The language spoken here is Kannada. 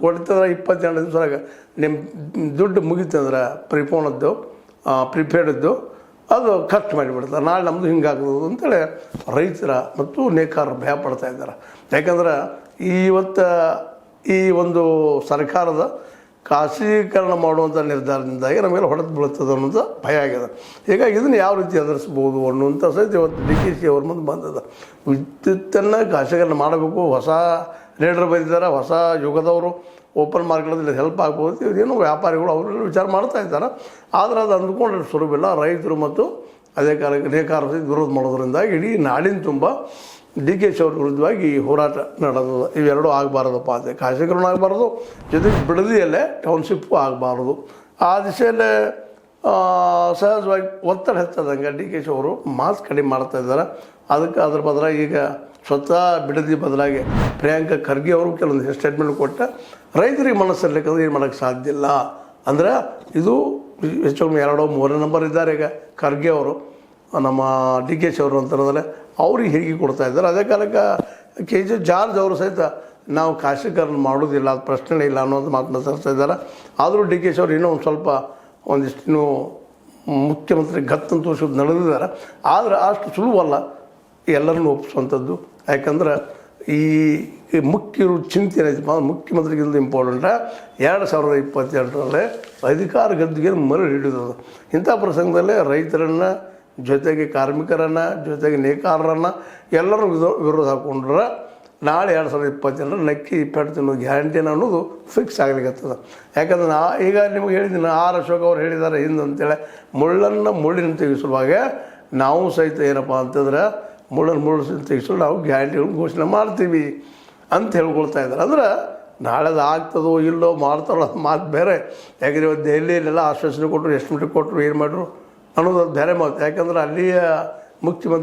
ಕೊಡ್ತಂದ್ರೆ 22 ದಿವಸದಾಗ ನಿಮ್ಮ ದುಡ್ಡು ಮುಗಿತಂದ್ರೆ ಪ್ರಿಪೇರ್ಡದ್ದು ಅದು ಖರ್ಚು ಮಾಡಿಬಿಡ್ತಾರೆ. ನಾಳೆ ನಮ್ಮದು ಹಿಂಗಾಗ್ತದೆ ಅಂತೇಳಿ ರೈತರ ಮತ್ತು ನೇಕಾರರು ಭಯ ಪಡ್ತಾ ಇದ್ದಾರೆ. ಯಾಕಂದ್ರೆ ಇವತ್ತು ಈ ಒಂದು ಸರ್ಕಾರದ ಖಾಸಗೀಕರಣ ಮಾಡುವಂಥ ನಿರ್ಧಾರದಿಂದಾಗಿ ನಮಗೆಲ್ಲ ಹೊಡೆದು ಬೀಳುತ್ತದೆ ಅನ್ನೋದು ಭಯ ಆಗಿದೆ. ಹೀಗಾಗಿ ಇದನ್ನು ಯಾವ ರೀತಿ ಎದುರಿಸ್ಬೋದು ಅನ್ನುವಂಥ ಸಹಿತ ಇವತ್ತು DKC ಅವ್ರ ಮುಂದೆ ಬಂದದ. ವಿದ್ಯುತ್ತನ್ನು ಖಾಸಗೀಕರಣ ಮಾಡಬೇಕು, ಹೊಸ ಲೀಡರ್ ಬಂದಿದ್ದಾರೆ, ಹೊಸ ಯುಗದವರು ಓಪನ್ ಮಾರ್ಕೆಟಲ್ಲಿ ಹೆಲ್ಪ್ ಆಗ್ಬೋದು, ಇದೇನು ವ್ಯಾಪಾರಿಗಳು ಅವರೆಲ್ಲ ವಿಚಾರ ಮಾಡ್ತಾ ಇದ್ದಾರೆ. ಆದರೆ ಅದು ಅಂದ್ಕೊಂಡ್ರೆ ಸುಲಭವಿಲ್ಲ. ರೈತರು ಮತ್ತು ಅದೇ ಕಾಲಕ್ಕೆ ನೇಕಾರರು ಸಹಿತ ವಿರೋಧ ಮಾಡೋದ್ರಿಂದಾಗಿ ಇಡೀ ನಾಡಿನ ತುಂಬ DKC ಅವ್ರ ವಿರುದ್ಧವಾಗಿ ಹೋರಾಟ ನಡೆದದ. ಇವೆರಡೂ ಆಗಬಾರ್ದಪ್ಪ ಅಂತ, ಖಾಸಗೀಕರಣ ಆಗಬಾರ್ದು, ಜೊತೆಗೆ ಬಿಡದಿಯಲ್ಲೇ ಟೌನ್ಶಿಪ್ಪು ಆಗಬಾರ್ದು. ಆ ದಿಶೆಯಲ್ಲೇ ಸಹಜವಾಗಿ ಒತ್ತಡ ಹೆಚ್ಚದಂಗೆ DKC ಅವರು ಮಾಸ್ ಕಡಿಮೆ ಮಾಡ್ತಾ ಇದ್ದಾರೆ. ಅದಕ್ಕೆ ಅದ್ರ ಬದಲಾಗಿ ಈಗ ಸ್ವತಃ ಬಿಡದಿ ಬದಲಾಗಿ ಪ್ರಿಯಾಂಕಾ ಖರ್ಗೆ ಅವರು ಕೆಲವೊಂದು ಸ್ಟೇಟ್ಮೆಂಟ್ ಕೊಟ್ಟ ರೈತರಿಗೆ ಮನಸ್ಸಲ್ಲಿಕ್ಕಂದ್ರೆ ಏನು ಮಾಡೋಕ್ಕೆ ಸಾಧ್ಯ ಇಲ್ಲ. ಅಂದ್ರೆ ಇದು ಹೆಚ್ಚು 2-3 ನಂಬರ್ ಇದ್ದಾರೆ ಈಗ ಖರ್ಗೆ ಅವರು, ನಮ್ಮ DKC ಅವರು ಅಂತಂದ್ರೆ ಅವ್ರಿಗೆ ಹೇಗೆ ಕೊಡ್ತಾ ಇದ್ದಾರೆ. ಅದೇ ಕಾಲಕ್ಕೆ KJ ಜಾರ್ಜ್ ಅವರು ಸಹಿತ ನಾವು ಖಾಸಗೀಕರಣ ಮಾಡೋದಿಲ್ಲ, ಅದು ಪ್ರಶ್ನೆ ಇಲ್ಲ ಅನ್ನೋದು ಮಾತನ್ನ ತರಿಸ್ತಾ ಇದ್ದಾರೆ. ಆದರೂ DKC ಅವರು ಇನ್ನೂ ಒಂದು ಸ್ವಲ್ಪ ಒಂದಿಷ್ಟು ಮುಖ್ಯಮಂತ್ರಿ ಗತ್ತಂತೂ ತೋರಿಸೋದು ನಡೆದಿದ್ದಾರೆ. ಆದರೆ ಅಷ್ಟು ಸುಲಭವಲ್ಲ ಎಲ್ಲರನ್ನೂ ಒಪ್ಪಿಸುವಂಥದ್ದು. ಯಾಕಂದ್ರೆ ಈ ಮುಖ್ಯ ಚಿಂತೆ ಏನೈತಪ್ಪ, ಮುಖ್ಯಮಂತ್ರಿಗಿಂತ ಇಂಪಾರ್ಟೆಂಟ 2022ರಲ್ಲಿ ಅಧಿಕಾರ ಗದ್ದುಗೆ ಮರಳಿ ಹಿಡಿಯೋದು. ಇಂಥ ಪ್ರಸಂಗದಲ್ಲೇ ರೈತರನ್ನು, ಜೊತೆಗೆ ಕಾರ್ಮಿಕರನ್ನು, ಜೊತೆಗೆ ನೇಕಾರರನ್ನು ಎಲ್ಲರೂ ವಿರೋಧ ಹಾಕೊಂಡ್ರೆ ನಾಳೆ 2022 ನಕ್ಕಿ ಪೆಟ್ಟು ತಿನ್ನೋದು ಗ್ಯಾರಂಟಿನ ಅನ್ನೋದು ಫಿಕ್ಸ್ ಆಗಲಿಕ್ಕತ್ತದ. ಯಾಕಂದ್ರೆ ಈಗ ನಿಮಗೆ ಹೇಳಿದ್ದೀನಿ, R ಅಶೋಕ್ ಅವ್ರು ಹೇಳಿದ್ದಾರೆ ಹಿಂದೆ ಅಂತೇಳಿ, ಮುಳ್ಳಿನ ತೆಗೆಸುವಾಗ ನಾವು ಸಹಿತ ಏನಪ್ಪ ಅಂತಂದ್ರೆ ಮುಳ್ಳು ತೆಗೆಸಲು ನಾವು ಗ್ಯಾರಂಟಿಗಳನ್ನು ಘೋಷಣೆ ಮಾಡ್ತೀವಿ ಅಂತ ಹೇಳ್ಕೊಳ್ತಾ ಇದ್ದಾರೆ. ಅಂದ್ರೆ ನಾಳೆದು ಆಗ್ತದೋ ಇಲ್ಲೋ ಮಾಡ್ತಾರೋ ಮಾತು ಬೇರೆ. ಯಾಕಂದರೆ ಇವತ್ತು ದೆಹಲಿಯಲ್ಲೆಲ್ಲ ಆಶ್ವಾಸನೆ ಕೊಟ್ಟರು, ಎಸ್ಟಿಮೇಟ್ ಕೊಟ್ಟರು, ಏನು ಮಾಡಿದ್ರು ಅನ್ನೋದು ಬೇರೆ ಮಾತು. ಯಾಕಂದ್ರೆ ಅಲ್ಲಿಯ ಮುಖ್ಯಮಂತ್ರಿ